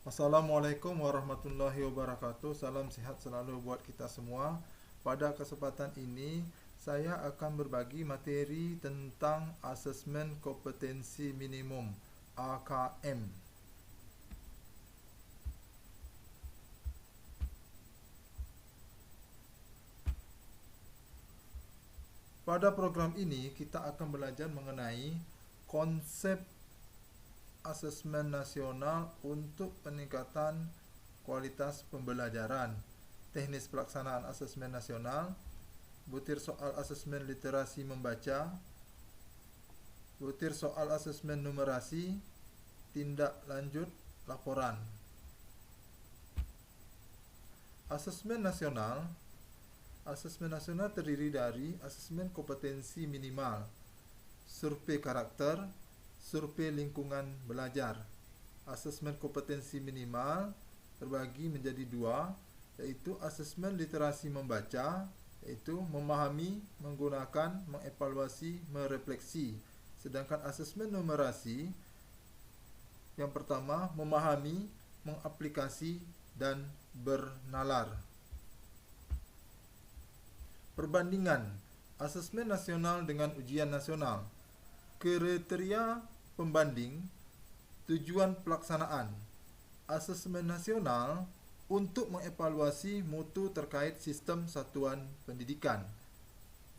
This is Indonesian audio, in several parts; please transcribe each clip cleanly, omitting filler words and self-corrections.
Assalamualaikum warahmatullahi wabarakatuh. Salam sehat selalu buat kita semua. Pada kesempatan ini, saya akan berbagi materi tentang Asesmen Kompetensi Minimum (AKM). Pada program ini, kita akan belajar mengenai konsep asesmen nasional untuk peningkatan kualitas pembelajaran, teknis pelaksanaan asesmen nasional, butir soal asesmen literasi membaca, butir soal asesmen numerasi, tindak lanjut laporan. Asesmen nasional terdiri dari asesmen kompetensi minimal, survei karakter, survei lingkungan belajar. Asesmen kompetensi minimal terbagi menjadi dua, yaitu asesmen literasi membaca, yaitu memahami, menggunakan, mengevaluasi, merefleksi. Sedangkan asesmen numerasi yang pertama memahami, mengaplikasi, dan bernalar. Perbandingan asesmen nasional dengan ujian nasional. Kriteria pembanding, tujuan pelaksanaan. Asesmen nasional untuk mengevaluasi mutu terkait sistem satuan pendidikan.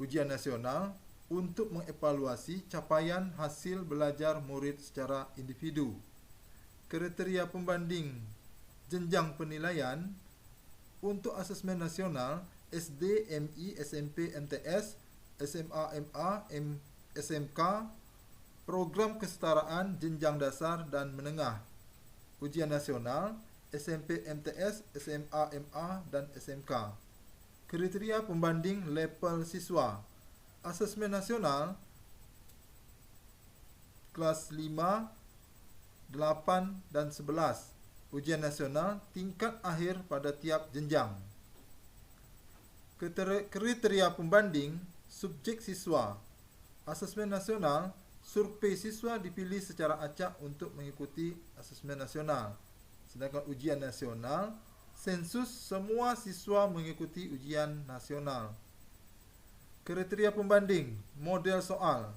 Ujian nasional untuk mengevaluasi capaian hasil belajar murid secara individu. Kriteria pembanding jenjang penilaian untuk asesmen nasional SD, MI, SMP, MTS, SMA, MA, SMK, program kesetaraan jenjang dasar dan menengah. Ujian nasional SMP, MTS, SMA, MA, dan SMK. Kriteria pembanding level siswa. Asesmen nasional kelas 5, 8, dan 11. Ujian nasional tingkat akhir pada tiap jenjang. Kriteria pembanding subjek siswa. Asesmen nasional, survei siswa dipilih secara acak untuk mengikuti asesmen nasional. Sedangkan ujian nasional, sensus semua siswa mengikuti ujian nasional. Kriteria pembanding model soal.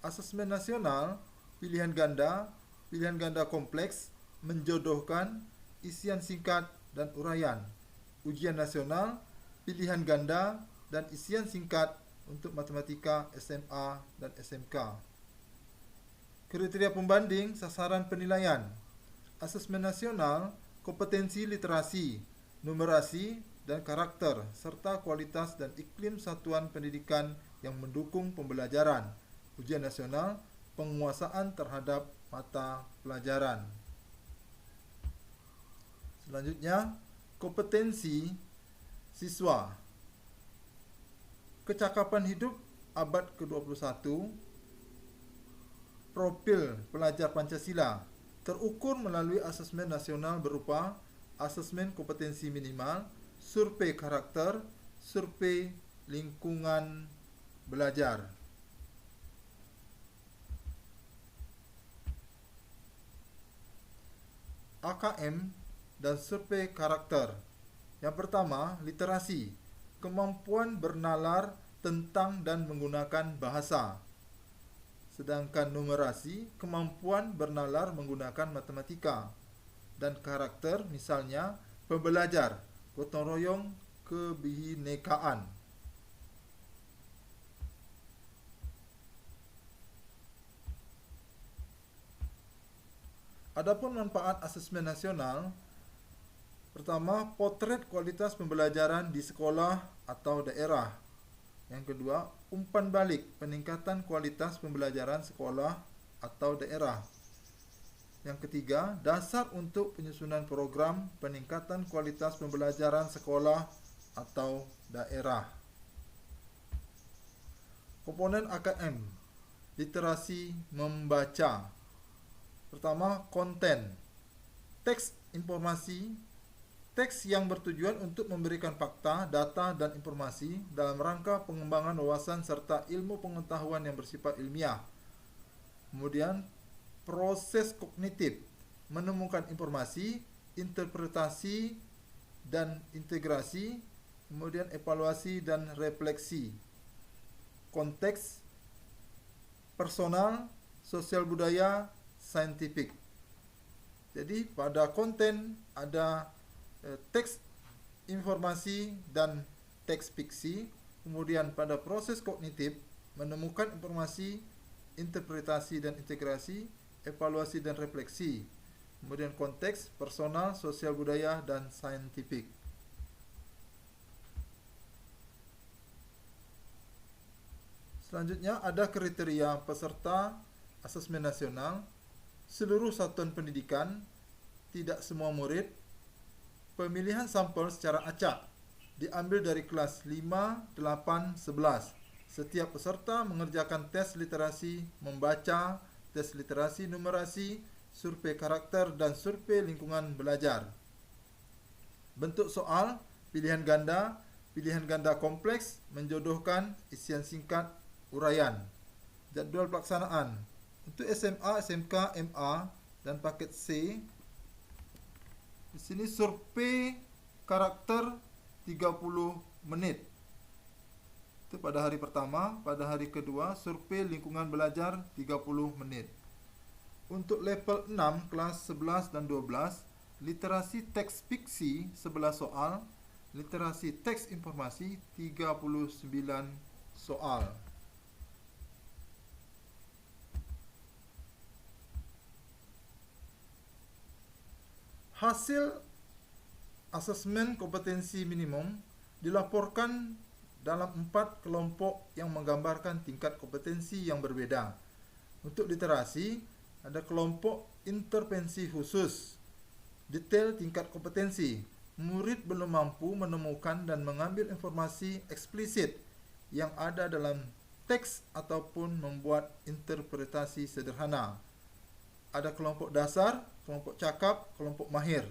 Asesmen nasional, pilihan ganda kompleks, menjodohkan, isian singkat, dan uraian. Ujian nasional, pilihan ganda dan isian singkat untuk matematika SMA dan SMK. Kriteria pembanding sasaran penilaian. Asesmen nasional, kompetensi literasi, numerasi, dan karakter, serta kualitas dan iklim satuan pendidikan yang mendukung pembelajaran. Ujian nasional, penguasaan terhadap mata pelajaran. Selanjutnya, kompetensi siswa. Kecakapan hidup abad ke-21, profil pelajar Pancasila terukur melalui asesmen nasional berupa asesmen kompetensi minimal, survei karakter, survei lingkungan belajar. AKM dan survei karakter. Yang pertama, literasi, kemampuan bernalar tentang dan menggunakan bahasa. Sedangkan numerasi, kemampuan bernalar menggunakan matematika. Dan karakter, misalnya pembelajar, gotong royong, kebinekaan. Adapun manfaat asesmen nasional, pertama, potret kualitas pembelajaran di sekolah atau daerah. Yang kedua, umpan balik peningkatan kualitas pembelajaran sekolah atau daerah. Yang ketiga, dasar untuk penyusunan program peningkatan kualitas pembelajaran sekolah atau daerah. Komponen AKM, literasi membaca. Pertama, konten, teks informasi, teks yang bertujuan untuk memberikan fakta, data, dan informasi dalam rangka pengembangan wawasan serta ilmu pengetahuan yang bersifat ilmiah. Kemudian, proses kognitif, menemukan informasi, interpretasi dan integrasi, kemudian evaluasi dan refleksi, konteks, personal, sosial budaya, saintifik. Jadi pada konten ada teks informasi dan teks fiksi, kemudian pada proses kognitif menemukan informasi, interpretasi dan integrasi, evaluasi dan refleksi, kemudian konteks, personal, sosial budaya, dan saintifik. Selanjutnya ada kriteria peserta asesmen nasional, seluruh satuan pendidikan, tidak semua murid, pemilihan sampel secara acak, diambil dari kelas 5, 8, 11. Setiap peserta mengerjakan tes literasi membaca, tes literasi numerasi, survei karakter, dan survei lingkungan belajar. Bentuk soal, pilihan ganda kompleks, menjodohkan, isian singkat, uraian. Jadwal pelaksanaan. Untuk SMA, SMK, MA, dan paket C, di sini survei karakter 30 menit. Itu pada hari pertama. Pada hari kedua, survei lingkungan belajar 30 menit. Untuk level 6, kelas 11 dan 12, literasi teks fiksi 11 soal, literasi teks informasi 39 soal. Hasil asesmen kompetensi minimum dilaporkan dalam 4 kelompok yang menggambarkan tingkat kompetensi yang berbeda. Untuk literasi, ada kelompok intervensi khusus. Detail tingkat kompetensi. Murid belum mampu menemukan dan mengambil informasi eksplisit yang ada dalam teks ataupun membuat interpretasi sederhana. Ada kelompok dasar, kelompok cakap, kelompok mahir.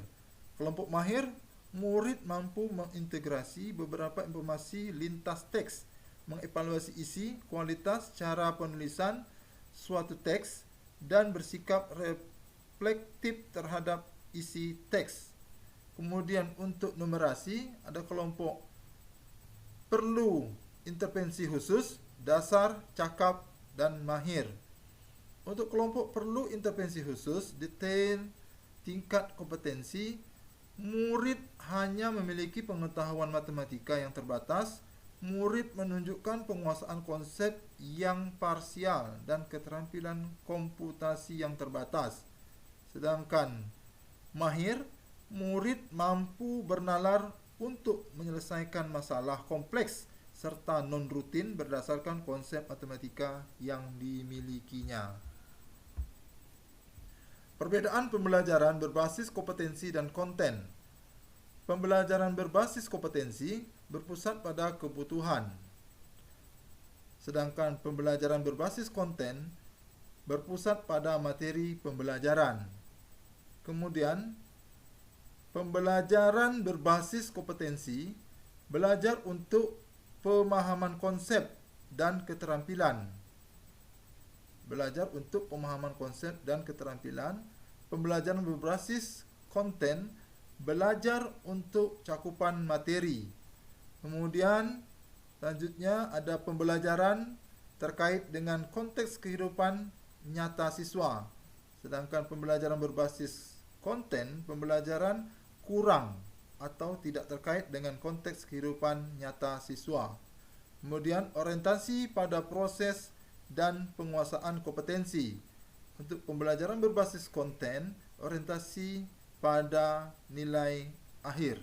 Kelompok mahir, murid mampu mengintegrasi beberapa informasi lintas teks, mengevaluasi isi, kualitas, cara penulisan suatu teks, dan bersikap reflektif terhadap isi teks. Kemudian untuk numerasi, ada kelompok perlu intervensi khusus, dasar, cakap, dan mahir. Untuk kelompok perlu intervensi khusus, detail tingkat kompetensi, murid hanya memiliki pengetahuan matematika yang terbatas, murid menunjukkan penguasaan konsep yang parsial dan keterampilan komputasi yang terbatas. Sedangkan mahir, murid mampu bernalar untuk menyelesaikan masalah kompleks serta non-rutin berdasarkan konsep matematika yang dimilikinya. Perbedaan pembelajaran berbasis kompetensi dan konten. Pembelajaran berbasis kompetensi berpusat pada kebutuhan, sedangkan pembelajaran berbasis konten berpusat pada materi pembelajaran. Kemudian, pembelajaran berbasis kompetensi belajar untuk pemahaman konsep dan keterampilan. Belajar untuk pemahaman konsep dan keterampilan. Pembelajaran berbasis konten belajar untuk cakupan materi. Kemudian selanjutnya ada pembelajaran terkait dengan konteks kehidupan nyata siswa. Sedangkan pembelajaran berbasis konten, pembelajaran kurang atau tidak terkait dengan konteks kehidupan nyata siswa. Kemudian orientasi pada proses dan penguasaan kompetensi. Untuk pembelajaran berbasis konten, orientasi pada nilai akhir.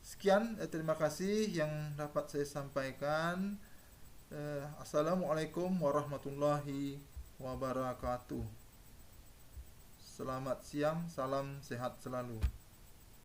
Sekian, terima kasih yang dapat saya sampaikan. Assalamualaikum warahmatullahi wabarakatuh. Selamat siang, salam sehat selalu.